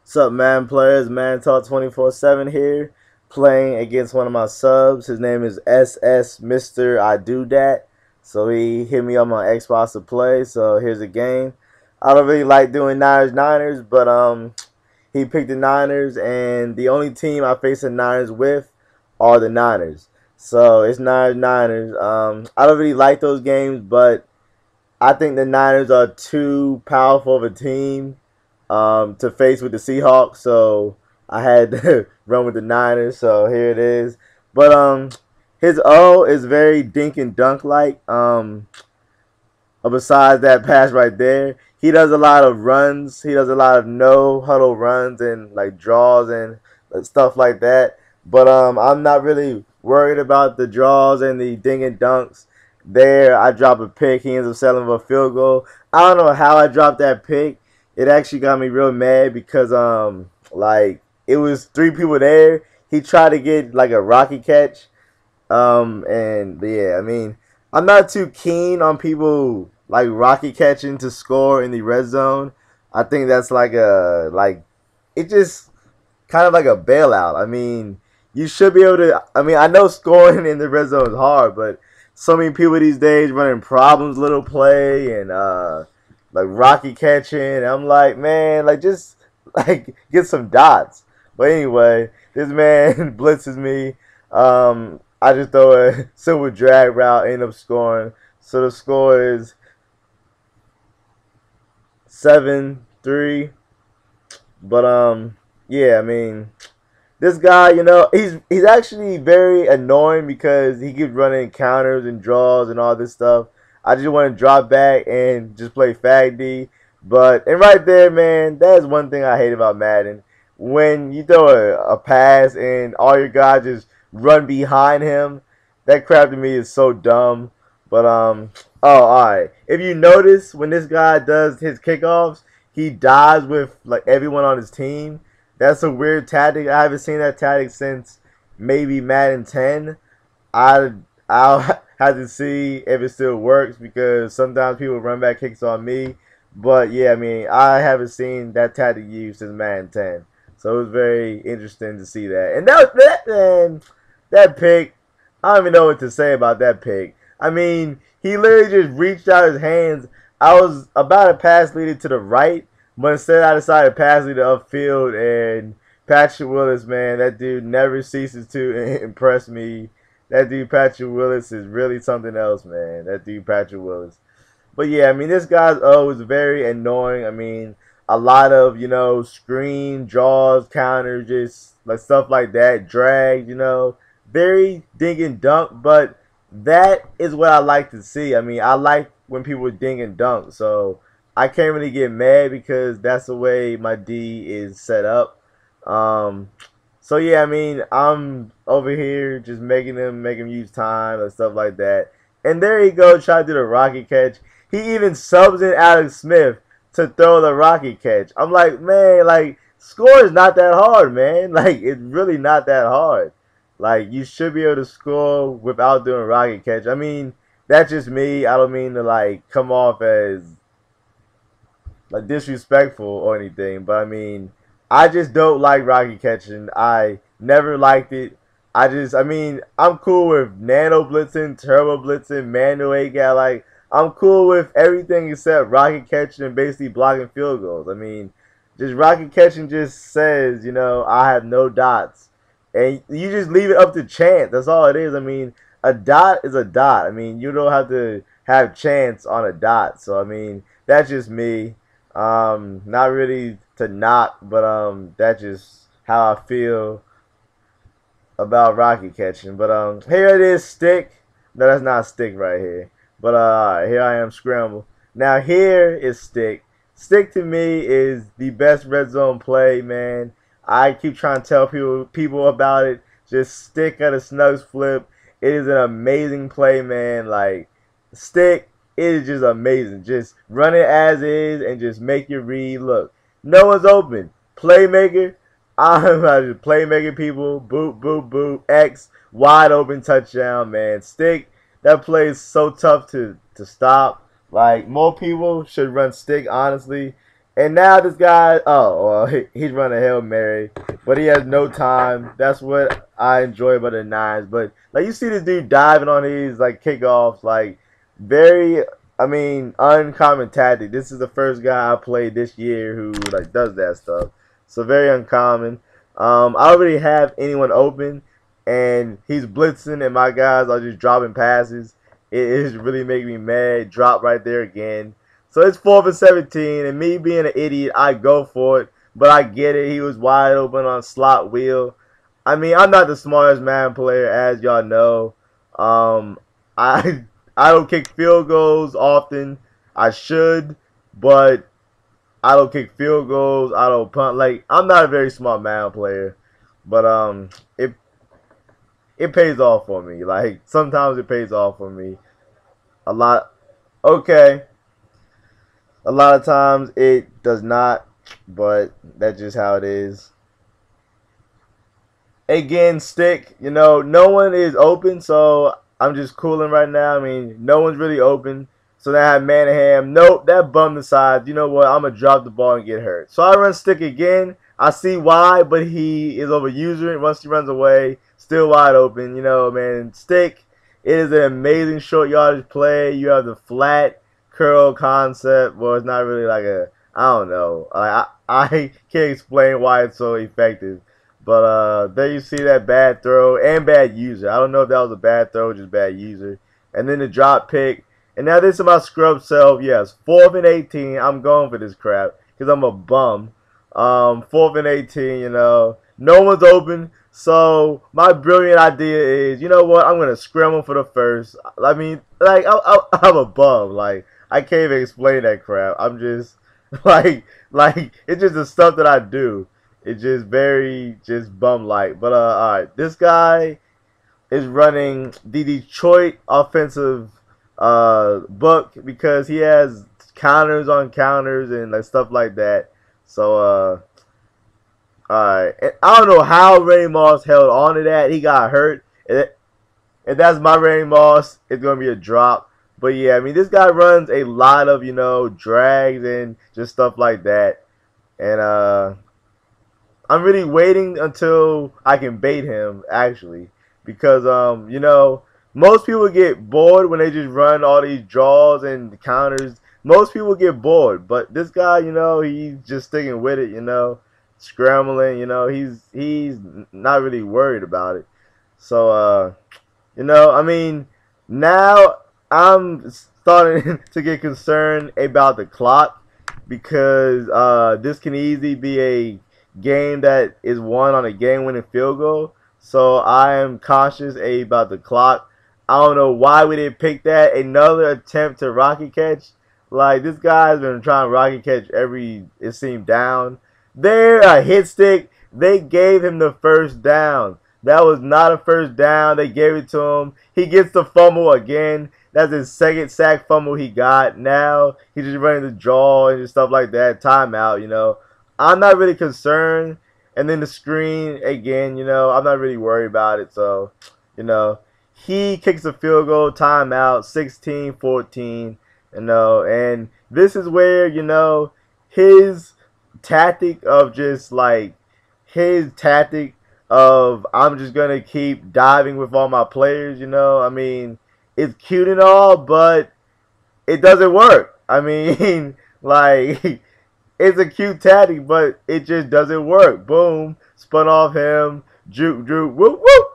What's up, man? Players, Maddentalk247 here, playing against one of my subs. His name is SS Mister I Do Dat. So he hit me up on Xbox to play. So here's a game. I don't really like doing Niners, but he picked the Niners, and the only team I face the Niners with are the Niners. So it's Niners. I don't really like those games, but I think the Niners are too powerful of a team to face with the Seahawks. So I had to run with the Niners. So here it is. But his O is very dink and dunk like. Besides that pass right there, he does a lot of runs. He does a lot of no huddle runs and like draws and stuff like that. But I'm not really worried about the draws and the ding and dunks. There, I drop a pick. He ends up settling for a field goal. I don't know how I dropped that pick. It actually got me real mad because like it was three people there. He tried to get like a rocky catch. And yeah, I mean, I'm not too keen on people like rocket catching to score in the red zone. I think that's like it just kind of like a bailout. I mean, you should be able to. I mean, I know scoring in the red zone is hard, but so many people these days running problems, little play, and like rocket catching. I'm like, man, like just like get some dots. But anyway, this man blitzes me. I just throw a silver drag route, end up scoring. So the score is 7-3. But yeah, I mean, this guy, he's actually very annoying because he keeps running counters and draws and all this stuff. I just want to drop back and just play Fag D. And right there, man, that is one thing I hate about Madden. When you throw a pass and all your guys just run behind him, that crap to me is so dumb. Oh, alright. If you notice, when this guy does his kickoffs, he dies with like everyone on his team. That's a weird tactic. I haven't seen that tactic since maybe Madden 10. I'll have to see if it still works because sometimes people run back kicks on me. But yeah, I mean, I haven't seen that tactic used since Madden 10. So it was very interesting to see that. And that pick, I don't even know what to say about that pick. I mean, he literally just reached out his hands. I was about to pass lead it to the right, but instead I decided to pass lead it upfield. And Patrick Willis, man, that dude never ceases to impress me. That dude Patrick Willis is really something else, man. That dude Patrick Willis. But yeah, I mean, this guy's O is very annoying. I mean, a lot of, screen, draws, counters, just like stuff like that, drag, very ding and dunk, but that is what I like to see. I mean, I like when people ding and dunk, so I can't really get mad because that's the way my D is set up. So yeah, I mean, I'm over here just making him use time and stuff like that. And there he goes, try to do the rocket catch. He even subs in Alex Smith to throw the rocket catch. I'm like, man, like, score is not that hard, man. Like, it's really not that hard. Like, you should be able to score without doing rocket catch. I mean, that's just me. I don't mean to, like, come off as, like, disrespectful or anything. But, I mean, I just don't like rocket catching. I never liked it. I mean, I'm cool with nano blitzing, turbo blitzing, manual A guy. Like, I'm cool with everything except rocket catching and basically blocking field goals. I mean, just rocket catching just says, I have no dots. And you just leave it up to chance. That's all it is. I mean, a dot is a dot. I mean, you don't have to have chance on a dot. So, I mean, that's just me. Not really to knock, but that's just how I feel about rocket catching. But here it is, stick. No, that's not stick right here. But here I am, scramble. Now here is stick. Stick to me is the best red zone play, man. I keep trying to tell people about it. Just stick at a snugs flip. It is an amazing play, man. Like, stick, it is just amazing. Just run it as is and just make your read. Look, no one's open. Playmaker. I'm about to playmaker people. Boop, boop, boop. X. Wide open touchdown, man. Stick. That play is so tough to stop. Like, more people should run stick, honestly. And now this guy, oh, well, he's running a Hail Mary, but he has no time. That's what I enjoy about the Nines. But, like, you see this dude diving on these, like, kickoffs, like, very, I mean, uncommon tactic. This is the first guy I played this year who, like, does that stuff. So, very uncommon. I already have anyone open, and he's blitzing, and my guys are just dropping passes. It is really making me mad. Drop right there again. So it's 4th and 17, and me being an idiot, I go for it. But I get it. He was wide open on slot wheel. I mean, I'm not the smartest man player, as y'all know. Um, I I don't kick field goals often. I should, but I don't kick field goals. I don't punt. Like, I'm not a very smart man player, but it it pays off for me. Like, sometimes it pays off for me a lot. Okay. A lot of times it does not, but that's just how it is. Again, stick, no one is open, so I'm just cooling right now. I mean, no one's really open. So then I have Manningham. Nope, that bummed the side. You know what? I'm going to drop the ball and get hurt. So I run stick again. I see why, but he is overusing. Once he runs away, still wide open. Man, stick, it is an amazing short yardage play. You have the flat curl concept. Well, it's not really like I don't know. I can't explain why it's so effective. But there you see that bad throw and bad user. I don't know if that was a bad throw or just bad user. And then the drop pick. And now this is my scrub self. Yes, 4th and 18. I'm going for this crap because I'm a bum. 4th and 18, no one's open. So my brilliant idea is, you know what? I'm going to scramble for the first. I mean, like, I'm a bum. Like, I can't even explain that crap. I'm just, like, it's just the stuff that I do. It's just very just bum-like. But alright, this guy is running the Detroit offensive book because he has counters on counters and like stuff like that. So alright, and I don't know how Randy Moss held on to that. He got hurt. And that's my Randy Moss. It's gonna be a drop. But yeah, I mean, this guy runs a lot of drags and just stuff like that. And I'm really waiting until I can bait him, actually. Because, most people get bored when they just run all these draws and counters. Most people get bored. But this guy, he's just sticking with it, scrambling, he's not really worried about it. So, I mean, now I'm starting to get concerned about the clock because this can easily be a game that is won on a game-winning field goal. So I am cautious about the clock. I don't know why we didn't pick that. Another attempt to rocket catch. Like, this guy's been trying to rocket catch it seemed, down. There, a hit stick. They gave him the first down. That was not a first down. They gave it to him. He gets the fumble again. That's his second sack fumble he got. Now he's just running the draw and just stuff like that. Timeout, I'm not really concerned. And then the screen, again, I'm not really worried about it. So, he kicks a field goal, timeout, 16-14, and this is where, his tactic of just like, I'm just going to keep diving with all my players, I mean, it's cute and all, but it doesn't work. I mean, like, it's a cute tactic, but it just doesn't work. Boom, spun off him, juke, whoop, whoop,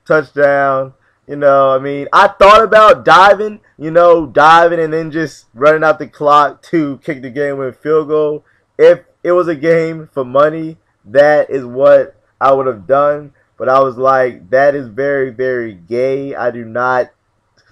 touchdown. I mean, I thought about diving and then just running out the clock to kick the game-winning field goal. If it was a game for money, that is what I would have done. But I was like, that is very, very gay. I do not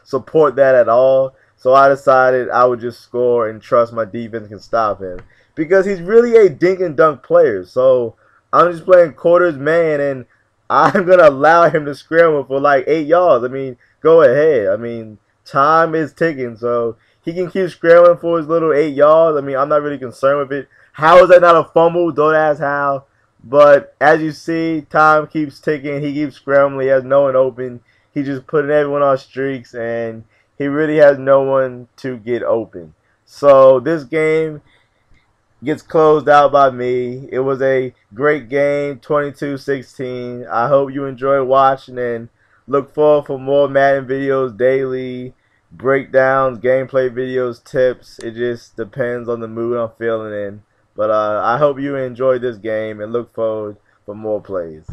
support that at all. So I decided I would just score and trust my defense can stop him. Because he's really a dink and dunk player. So I'm just playing quarters man, and I'm going to allow him to scramble for like 8 yards. I mean, go ahead. I mean, time is ticking. So he can keep scrambling for his little 8 yards. I mean, I'm not really concerned with it. How is that not a fumble? Don't ask how. But as you see, time keeps ticking. He keeps scrambling. He has no one open. He's just putting everyone on streaks, and he really has no one to get open. So this game, gets closed out by me. It was a great game, 22-16. I hope you enjoy watching and look forward for more Madden videos daily, breakdowns, gameplay videos, tips. It just depends on the mood I'm feeling in. But I hope you enjoyed this game and look forward for more plays.